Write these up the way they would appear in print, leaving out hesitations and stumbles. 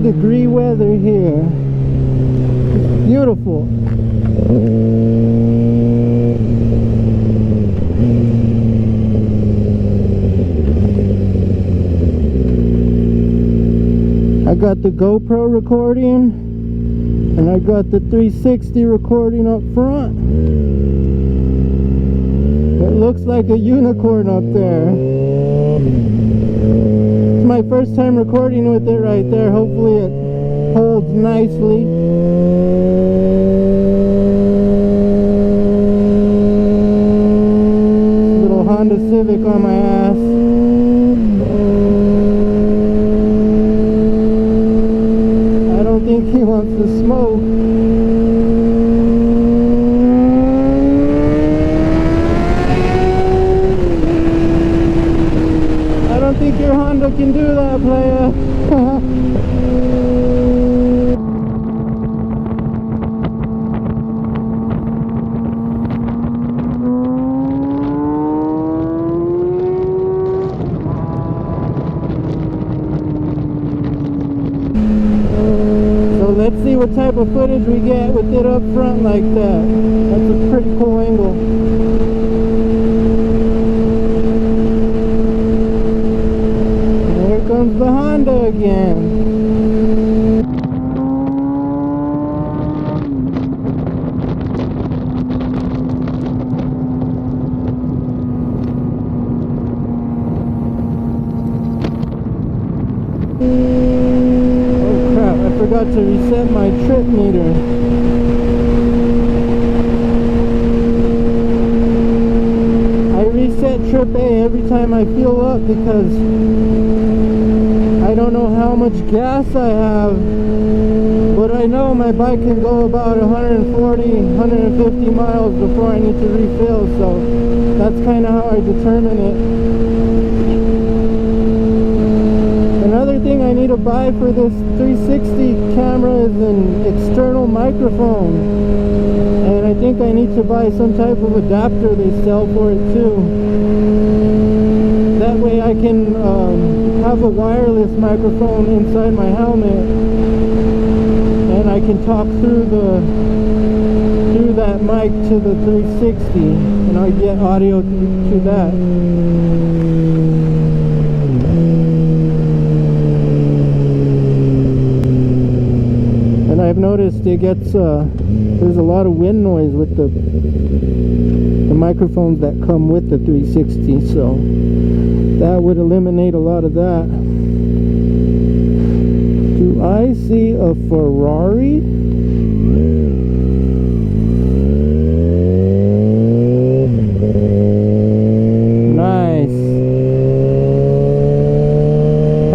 60-degree weather here. It's beautiful. I got the GoPro recording and I got the 360 recording up front. It looks like a unicorn up there. It's my first time recording with it right there. Hopefully it holds nicely. Little Honda Civic on my ass. I don't think he wants to smoke. I don't think your Honda can do that, player. Let's see what type of footage we get with it up front like that. That's a pretty cool angle. And here comes the Honda again. I forgot to reset my trip meter. I reset trip A every time I fuel up because I don't know how much gas I have, but I know my bike can go about 140, 150 miles before I need to refill, so that's kind of how I determine it. Another thing I need to buy for this 360 camera is an external microphone, and I think I need to buy some type of adapter they sell for it too. That way I can have a wireless microphone inside my helmet, and I can talk through that mic to the 360, and I get audio to that. I've noticed it gets there's a lot of wind noise with the microphones that come with the 360, so that would eliminate a lot of that. Do I see a Ferrari? Nice.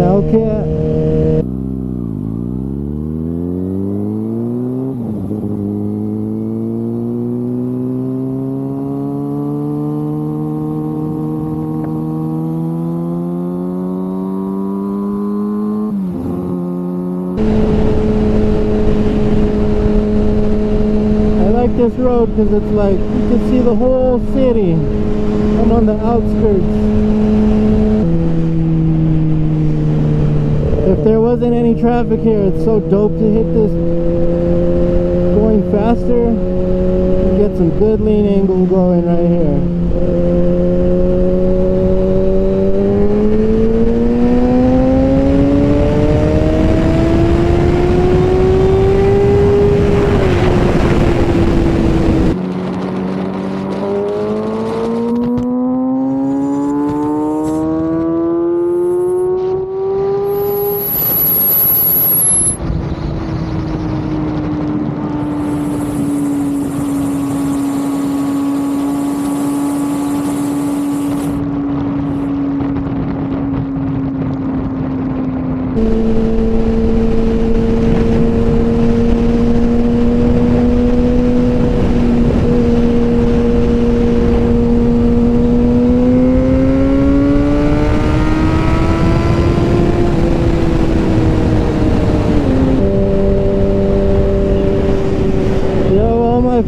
Hellcat. This road because it's like you can see the whole city. I'm on the outskirts. If there wasn't any traffic here, it's so dope to hit this going faster. Get some good lean angle going right here.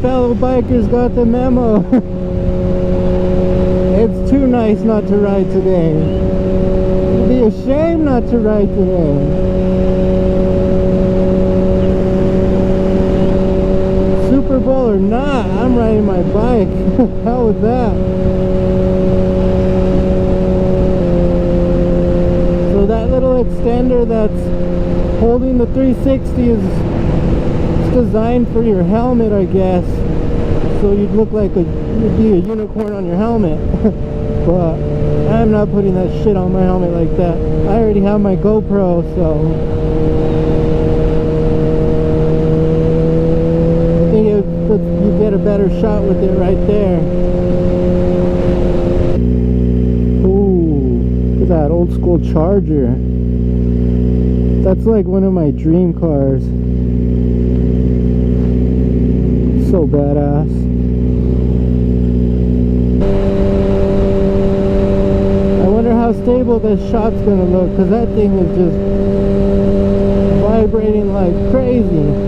Fellow bikers got the memo. It's too nice not to ride today. It'd be a shame not to ride today. Super Bowl or not, I'm riding my bike. How was that? So that little extender that's holding the 360 is designed for your helmet, I guess. So you'd look like you'd be a unicorn on your helmet. But I'm not putting that shit on my helmet like that. I already have my GoPro, so I think you get a better shot with it right there. Ooh, look at that old school Charger. That's like one of my dream cars. So badass. I wonder how stable this shot's gonna look, because that thing is just vibrating like crazy.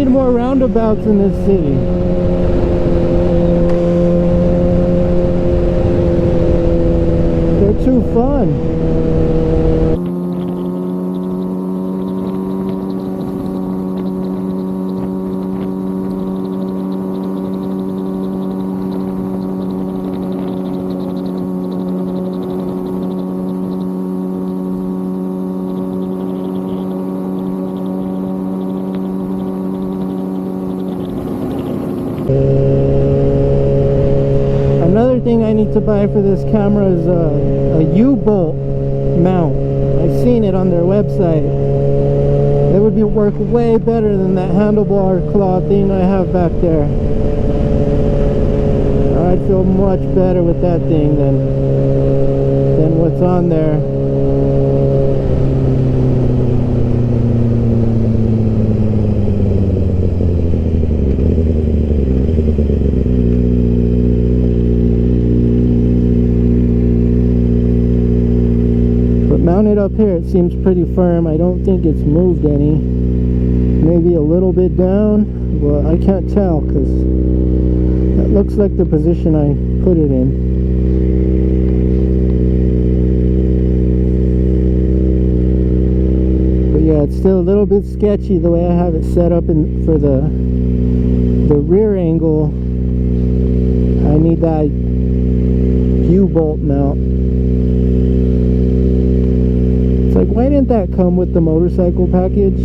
More roundabouts in this city. They're too fun. Another thing I need to buy for this camera is a U-bolt mount. I've seen it on their website. It would work way better than that handlebar claw thing I have back there. I'd feel much better with that thing than what's on there. Mounted up here, it seems pretty firm. I don't think it's moved any. Maybe a little bit down, but I can't tell because that looks like the position I put it in. But yeah, it's still a little bit sketchy the way I have it set up for the rear angle. I need that U-bolt mount. Like, why didn't that come with the motorcycle package?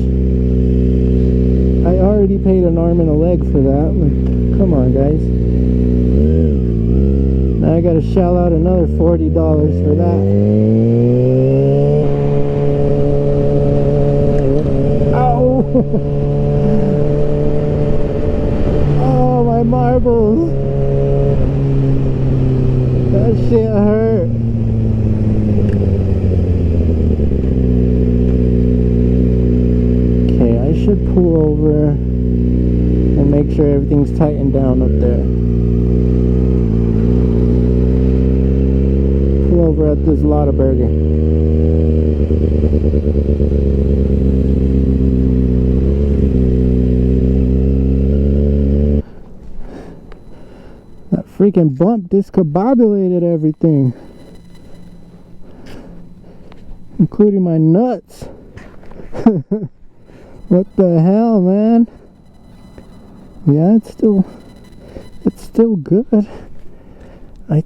I already paid an arm and a leg for that. Come on, guys. Now I gotta shell out another $40 for that. Ow! Oh, my marbles! That shit hurt. Should pull over and make sure everything's tightened down up there. Pull over at this Lottaburger. That freaking bump discombobulated everything, including my nuts. What the hell, man? Yeah, it's still good. I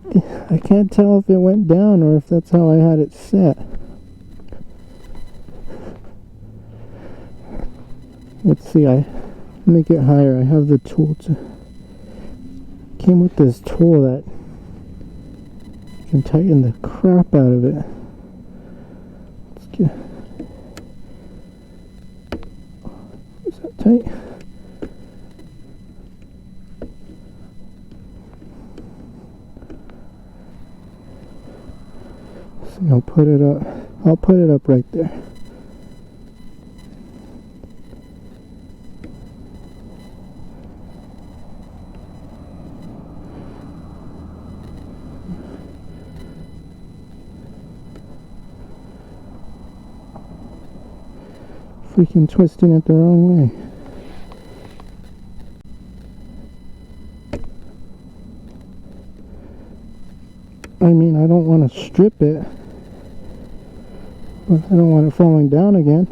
can't tell if it went down or if that's how I had it set. Let's see, I make it higher. I have the tool came with this tool that can tighten the crap out of it. Let's get tight. So I'll put it up right there. freaking twisting it the wrong way. I mean, I don't want to strip it, but I don't want it falling down again.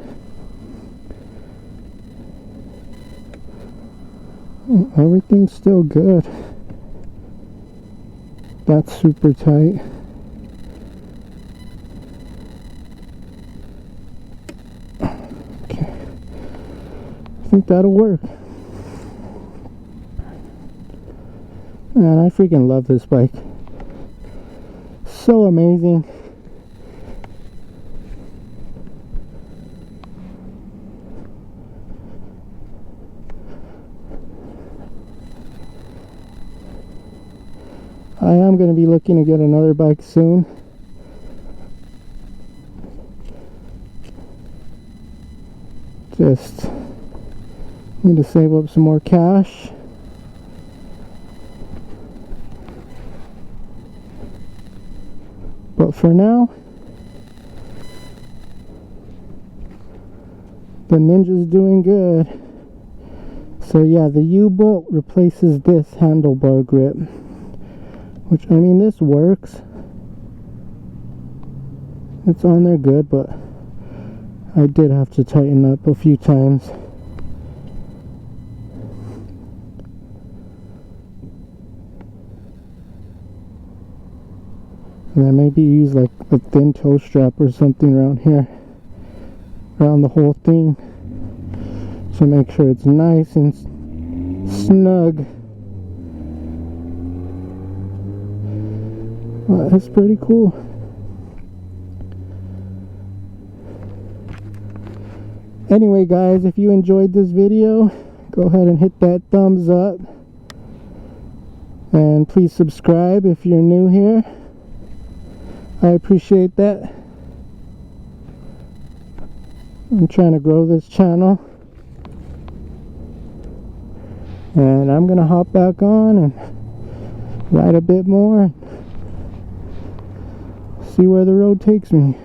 Everything's still good. That's super tight. Okay, I think that'll work. Man, I freaking love this bike. So amazing. I am going to be looking to get another bike soon. Just need to save up some more cash. But for now, the Ninja's doing good. So yeah, the U-bolt replaces this handlebar grip. Which, I mean, this works. It's on there good, but I did have to tighten up a few times. And then maybe use like a thin toe strap or something around here, around the whole thing, to make sure it's nice and snug. Well, that's pretty cool. Anyway guys, if you enjoyed this video, go ahead and hit that thumbs up, and please subscribe if you're new here. I appreciate that. I'm trying to grow this channel, and I'm gonna hop back on and ride a bit more, see where the road takes me.